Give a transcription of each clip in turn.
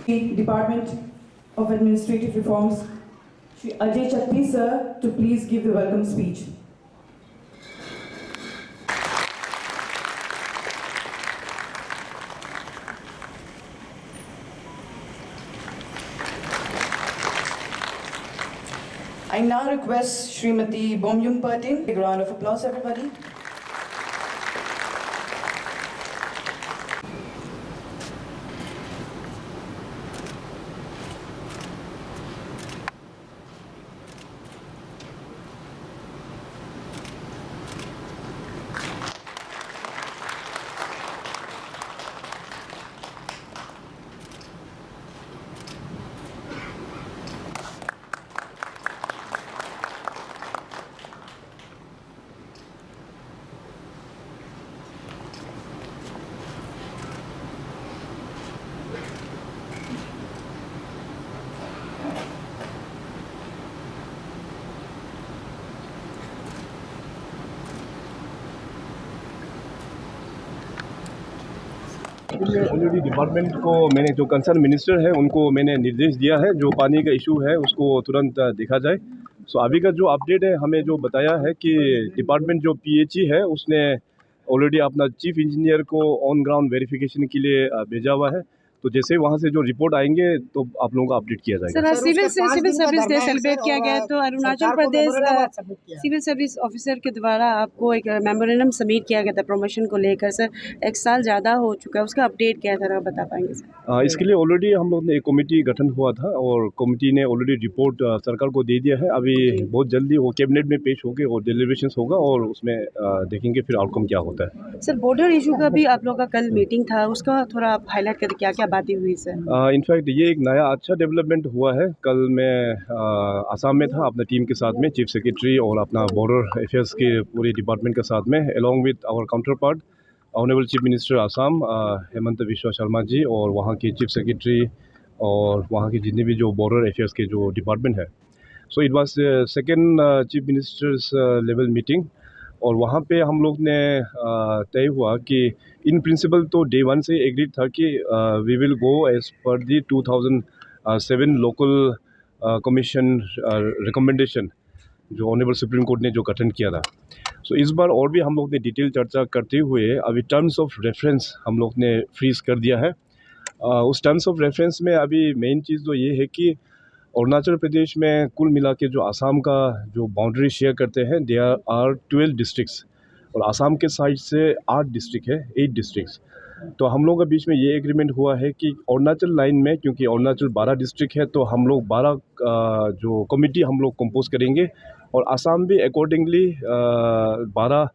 the Department of Administrative Reforms, Shri Ajay Chatti sir, to please give the welcome speech. I now request Srimati Bomyung Pertin. Big round of applause, everybody. Already department को मैंने जो concern minister है उनको मैंने निर्देश दिया है, जो पानी का इशू है उसको तुरंत देखा जाए। सो अभी का जो अपडेट है, हमें जो बताया है कि डिपार्टमेंट जो पीएचई है उसने ऑलरेडी अपना चीफ इंजीनियर को ऑन ग्राउंड वेरिफिकेशन के लिए भेजा हुआ है। तो जैसे वहाँ से जो रिपोर्ट आएंगे तो आप लोगों को अपडेट किया जाएगा। Sir, civil service day celebrate किया गया तो Arunachal Pradesh civil service officer के द्वारा आपको एक मेमोरेंडम सबमिट किया गया था प्रमोशन को लेकर। सर, 1 साल ज़्यादा हो चुका है, उसका अपडेट क्या था, बता पाएंगे सर? इसके लिए ऑलरेडी हम लोग ने एक कमेटी गठन हुआ था और कमेटी ने ऑलरेडी रिपोर्ट सरकार को दे दिया है। अभी बहुत जल्दी वो कैबिनेट में पेश होगी और डिलीवरेशन होगा और उसमें देखेंगे फिर आउटकम क्या होता है। सर, बॉर्डर इशू का भी आप लोग का कल मीटिंग था, उसका थोड़ा आप हाईलाइट करें, क्या क्या बातें हुई सर? इनफैक्ट ये एक नया अच्छा डेवलपमेंट हुआ है। कल मैं आसाम में था अपने टीम के साथ में, चीफ सेक्रेटरी और अपना बॉर्डर अफेयर्स के पूरे डिपार्टमेंट के साथ में, along with our counterpart honourable chief minister Assam Himanta Biswa Sarma ji और वहाँ के चीफ सेक्रेटरी और वहाँ के जितने भी जो बॉर्डर अफेयर्स के जो डिपार्टमेंट है। So it was second chief ministers level meeting और वहाँ पे हम लोग ने तय हुआ कि इन प्रिंसिपल तो डे 1 से एग्रीड था कि we will go as per the 2007 local commission recommendation जो ऑनरेबल सुप्रीम कोर्ट ने जो गठन किया था। सो इस बार और भी हम लोग ने डिटेल चर्चा करते हुए अभी टर्म्स ऑफ रेफरेंस हम लोग ने फ्रीज कर दिया है। उस टर्म्स ऑफ रेफरेंस में अभी मेन चीज़ तो ये है कि अरुणाचल प्रदेश में कुल मिला के जो आसाम का जो बाउंड्री शेयर करते हैं, दे आर 12 डिस्ट्रिक्ट्स और आसाम के साइड से 8 डिस्ट्रिक्ट है, 8 डिस्ट्रिक्ट्स। तो हम लोगों के बीच में ये एग्रीमेंट हुआ है कि अरुणाचल लाइन में, क्योंकि अरुणाचल 12 डिस्ट्रिक्ट है, तो हम लोग 12 जो कमेटी हम लोग कंपोज करेंगे और आसाम भी अकॉर्डिंगली 12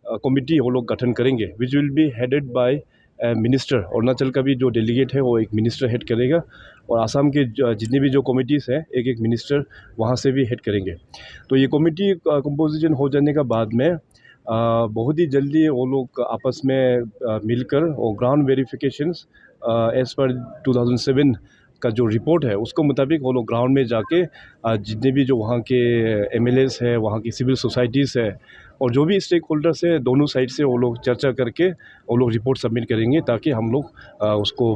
कमेटी वो लोग गठन करेंगे, which will be headed by minister. Arunachal का भी जो डेलीगेट है वो एक मिनिस्टर हेड करेगा और आसाम के जितनी भी जो कमेटीज़ हैं एक एक मिनिस्टर वहाँ से भी हेड करेंगे। तो ये कमेटी कंपोजिशन हो जाने का बाद में बहुत ही जल्दी वो लोग आपस में मिलकर और ग्राउंड वेरिफिकेशंस एज़ पर 2007 का जो रिपोर्ट है उसको मुताबिक वो लोग ग्राउंड में जाके जितने भी जो वहाँ के एमएलएस है, वहाँ की सिविल सोसाइटीज़ है और जो भी स्टेक होल्डर्स है, दोनों साइड से वो लोग चर्चा करके वो लोग रिपोर्ट सबमिट करेंगे ताकि हम लोग उसको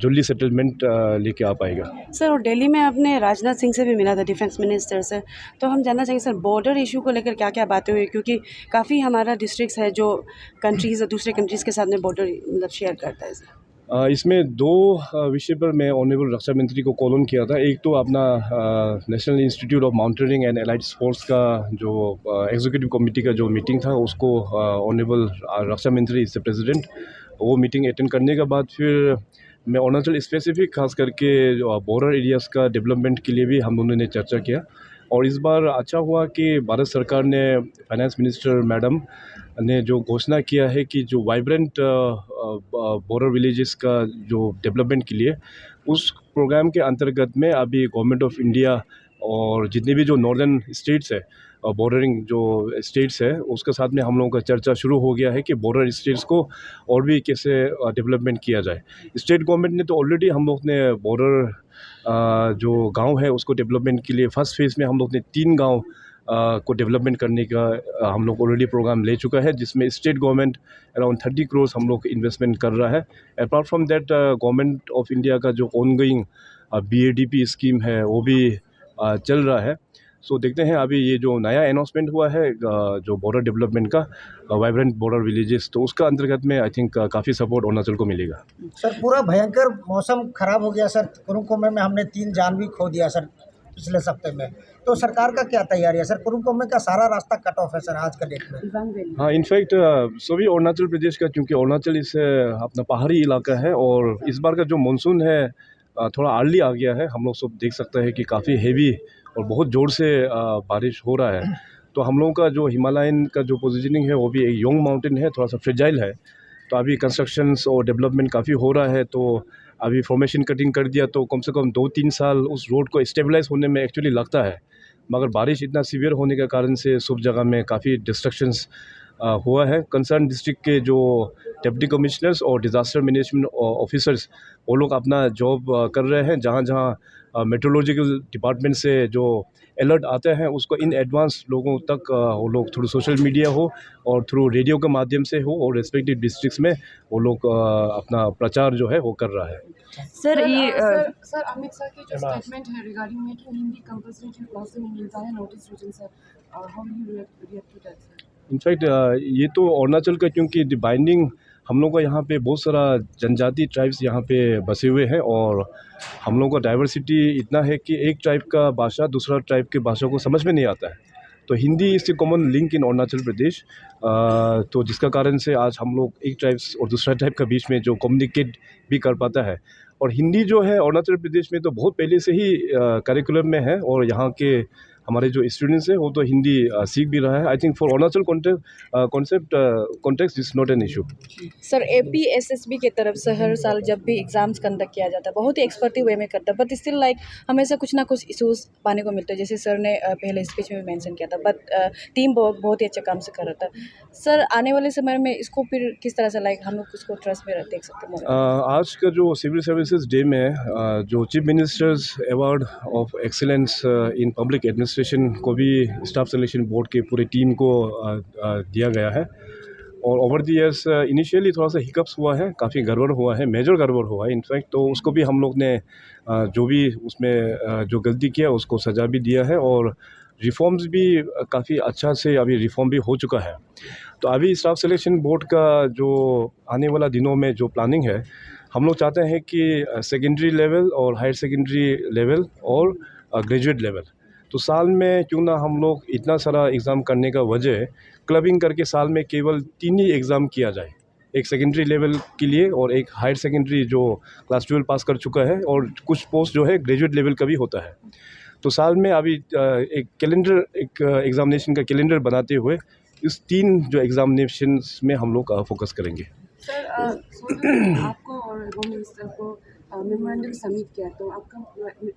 जल्दी सेटलमेंट लेके आ पाएगा। सर, और दिल्ली में आपने राजनाथ सिंह से भी मिला था, डिफेंस मिनिस्टर से, तो हम जानना चाहेंगे सर बॉर्डर इशू को लेकर क्या क्या बातें हुई, क्योंकि काफ़ी हमारा डिस्ट्रिक्ट्स है जो कंट्रीज़ दूसरे कंट्रीज़ के साथ में बॉर्डर मतलब शेयर करता है सर। इसमें 2 विषय पर मैं ऑनरेबल रक्षा मंत्री को कॉल ऑन किया था। एक तो अपना national institute of mountaineering and allied sports का जो एग्जीक्यूटिव कमेटी का जो मीटिंग था उसको ऑनरेबल रक्षा मंत्री इससे प्रेसिडेंट वो मीटिंग अटेंड करने के बाद फिर मैं अरुणाचल स्पेसिफिक खास करके जो बॉर्डर एरियाज़ का डेवलपमेंट के लिए भी हम दोनों ने चर्चा किया। और इस बार अच्छा हुआ कि भारत सरकार ने फाइनेंस मिनिस्टर मैडम ने जो घोषणा किया है कि जो वाइब्रेंट बॉर्डर विलेजेस का जो डेवलपमेंट के लिए उस प्रोग्राम के अंतर्गत में अभी गवर्नमेंट ऑफ इंडिया और जितने भी जो नॉर्दर्न स्टेट्स है बॉर्डरिंग जो स्टेट्स है उसके साथ में हम लोगों का चर्चा शुरू हो गया है कि बॉर्डर स्टेट्स को और भी कैसे डेवलपमेंट किया जाए। स्टेट गवर्नमेंट ने तो ऑलरेडी हम लोग ने बॉर्डर जो गांव है उसको डेवलपमेंट के लिए फर्स्ट फेज़ में हम लोग ने 3 गांव को डेवलपमेंट करने का हम लोग ऑलरेडी प्रोग्राम ले चुका है, जिसमें स्टेट गवर्नमेंट अराउंड 30 करोड़ हम लोग इन्वेस्टमेंट कर रहा है। Apart from that government of India का जो ऑनगोइंग BADP स्कीम है वो भी चल रहा है। सो देखते हैं अभी ये जो नया अनाउंसमेंट हुआ है जो बॉर्डर डेवलपमेंट का वाइब्रेंट बॉर्डर विलेजेस, तो उसका अंतर्गत में आई थिंक काफ़ी सपोर्ट अरुणाचल को मिलेगा। सर पूरा भयंकर मौसम खराब हो गया सर, कुरुंग कुमें में हमने 3 जान भी खो दिया सर पिछले सप्ताह में, तो सरकार का क्या तैयारी है सर? कुरुंग कुमें का सारा रास्ता कट ऑफ है सर आज का डेट में। हाँ, इनफैक्ट सभी अरुणाचल प्रदेश का, क्योंकि अरुणाचल इस अपना पहाड़ी इलाका है और इस बार का जो मानसून है थोड़ा अर्ली आ गया है। हम लोग सब देख सकते हैं कि काफ़ी हेवी और बहुत ज़ोर से बारिश हो रहा है। तो हम लोगों का जो हिमालयन का जो पोजीशनिंग है वो भी एक यंग माउंटेन है, थोड़ा सा फ्रेजाइल है। तो अभी कंस्ट्रक्शंस और डेवलपमेंट काफ़ी हो रहा है। तो अभी फॉर्मेशन कटिंग कर दिया तो कम से कम 2-3 साल उस रोड को स्टेबलाइज होने में एक्चुअली लगता है, मगर बारिश इतना सीवियर होने के कारण से सब जगह में काफ़ी डिस्ट्रक्शंस हुआ है। कंसर्न डिस्ट्रिक्ट के जो डिप्टी कमिश्नर्स और डिज़ास्टर मैनेजमेंट ऑफिसर्स वो लोग अपना जॉब कर रहे हैं। जहाँ जहाँ मेट्रोलॉजिकल डिपार्टमेंट से जो अलर्ट आते हैं उसको इन एडवांस लोगों तक वो लोग थ्रू सोशल मीडिया हो और थ्रू रेडियो के माध्यम से हो और रेस्पेक्टिव डिस्ट्रिक्ट्स में वो लोग अपना प्रचार जो है वो कर रहा है। सर अमित सर की जो स्टेटमेंट है रिगार्डिंग में कि हिंदी कंपल्सरी क्लास में मिलता है notice reason sir, how you react to that sir? In fact ये तो अरुणाचल का, क्योंकि बाइंडिंग हम लोग का यहाँ पे बहुत सारा जनजाति ट्राइब्स यहाँ पे बसे हुए हैं और हम लोग का डाइवर्सिटी इतना है कि एक ट्राइब का भाषा दूसरा ट्राइब के भाषा को समझ में नहीं आता है। तो Hindi is the common link in Arunachal Pradesh. तो जिसका कारण से आज हम लोग एक ट्राइब्स और दूसरा ट्राइब के बीच में जो कम्युनिकेट भी कर पाता है। और हिंदी जो है अरुणाचल प्रदेश में तो बहुत पहले से ही करिकुलम में है और यहाँ के हमारे जो स्टूडेंट्स हैं वो तो हिंदी सीख भी रहा है। I think for Arunachal context is not an issue. Sir APSSB की तरफ से हर साल जब भी एग्जाम्स कंडक्ट किया जाता है बहुत ही एक्सपर्टिव वे में करता है, बट स्टिल लाइक हमेशा कुछ ना कुछ इशूज़ पाने को मिलते हैं, जैसे सर ने पहले स्पीच में मेंशन किया था। बट टीम बहुत ही अच्छा काम से कर रहा था। सर आने वाले समय में इसको फिर किस तरह से लाइक हम लोग उसको ट्रस्ट में देख सकते हैं? आज का जो सिविल सर्विसेज डे में जो chief ministers award of excellence in public administration को भी स्टाफ सिलेक्शन बोर्ड के पूरे टीम को दिया गया है। और ओवर द ईयर्स इनिशियली थोड़ा सा हिकअप्स हुआ है, काफ़ी गड़बड़ हुआ है, मेजर गड़बड़ हुआ है इनफैक्ट। तो उसको भी हम लोग ने जो भी उसमें जो गलती किया उसको सज़ा भी दिया है और रिफॉर्म्स भी काफ़ी अच्छा से अभी रिफॉर्म भी हो चुका है। तो अभी स्टाफ सिलेक्शन बोर्ड का जो आने वाला दिनों में जो प्लानिंग है, हम लोग चाहते हैं कि सेकेंडरी लेवल और हायर सेकेंडरी लेवल और ग्रेजुएट लेवल, तो साल में क्यों ना हम लोग इतना सारा एग्ज़ाम करने का वजह क्लबिंग करके साल में केवल 3 ही एग्ज़ाम किया जाए, एक सेकेंडरी लेवल के लिए और एक हायर सेकेंडरी जो क्लास 12 पास कर चुका है और कुछ पोस्ट जो है ग्रेजुएट लेवल का भी होता है। तो साल में अभी एक एग्ज़ामिनेशन का कैलेंडर बनाते हुए इस 3 जो एग्ज़ामिनेशंस में हम लोग फोकस करेंगे। सर आपको और होम मिनिस्टर को मेमोरेंडम सबमिट किया, तो आपका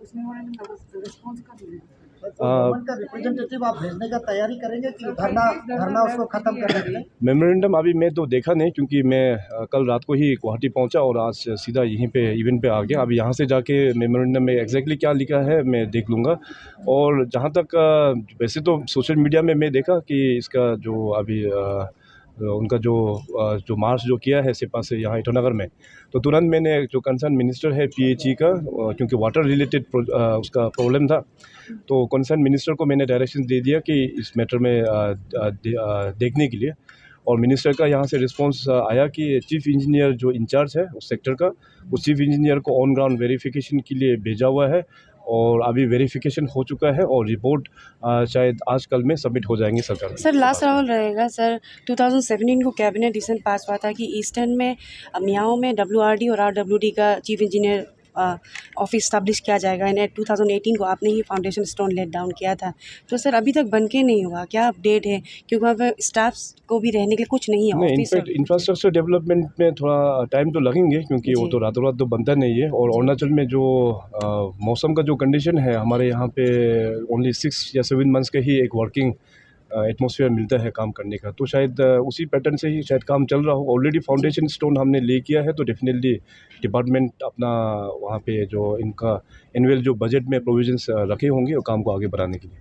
उस मेमोरेंडम का रिस्पॉन्स कब मिलेगा? गवर्नमेंट का रिप्रेजेंटेटिव आप भेजने का तैयारी करेंगे कि धरना उसको खत्म करने के लिए? मेमोरेंडम अभी मैं तो देखा नहीं, क्योंकि मैं कल रात को ही गुवाहाटी पहुंचा और आज सीधा यहीं पे इवेंट पे आ गया। अभी यहाँ से जाके मेमोरेंडम में एग्जैक्टली क्या लिखा है मैं देख लूँगा। और जहाँ तक वैसे तो सोशल मीडिया में मैं देखा कि इसका जो अभी उनका जो मार्च जो किया है सिपा से यहाँ ईटानगर में, तो तुरंत मैंने जो कंसर्न मिनिस्टर है PHE का, क्योंकि वाटर रिलेटेड उसका प्रॉब्लम था, तो कंसर्न मिनिस्टर को मैंने डायरेक्शन दे दिया कि इस मैटर में देखने के लिए। और मिनिस्टर का यहाँ से रिस्पांस आया कि चीफ इंजीनियर जो इंचार्ज है उस सेक्टर का, उस चीफ इंजीनियर को ऑन ग्राउंड वेरिफिकेशन के लिए भेजा हुआ है और अभी वेरिफिकेशन हो चुका है और रिपोर्ट शायद आज कल में सबमिट हो जाएंगे सरकार। सर लास्ट सवाल रहेगा सर, 2017 को कैबिनेट रिसेंट पास हुआ था कि ईस्टर्न में मियाओं में WRD और RWD का चीफ इंजीनियर ऑफिस स्टैब्लिश किया जाएगा। एंड 2018 को आपने ही फाउंडेशन स्टोन लेट डाउन किया था, तो सर अभी तक बन के नहीं हुआ, क्या अपडेट है? क्योंकि वहाँ पर स्टाफ्स को भी रहने के लिए कुछ नहीं है नहीं, ऑफिस। इनफैक्ट इंफ्रास्ट्रक्चर डेवलपमेंट में थोड़ा टाइम तो लगेंगे, क्योंकि वो तो रातों रात तो बनता नहीं है। और अरुणाचल में जो मौसम का जो कंडीशन है, हमारे यहाँ पे ओनली 6 या 7 मंथ्स का ही एक वर्किंग एटमॉस्फेयर मिलता है काम करने का, तो शायद उसी पैटर्न से ही शायद काम चल रहा हो। ऑलरेडी फाउंडेशन स्टोन हमने ले किया है, तो डेफिनेटली डिपार्टमेंट अपना वहाँ पे जो इनका एनुअल जो बजट में प्रोविजंस रखे होंगे वो काम को आगे बढ़ाने के लिए।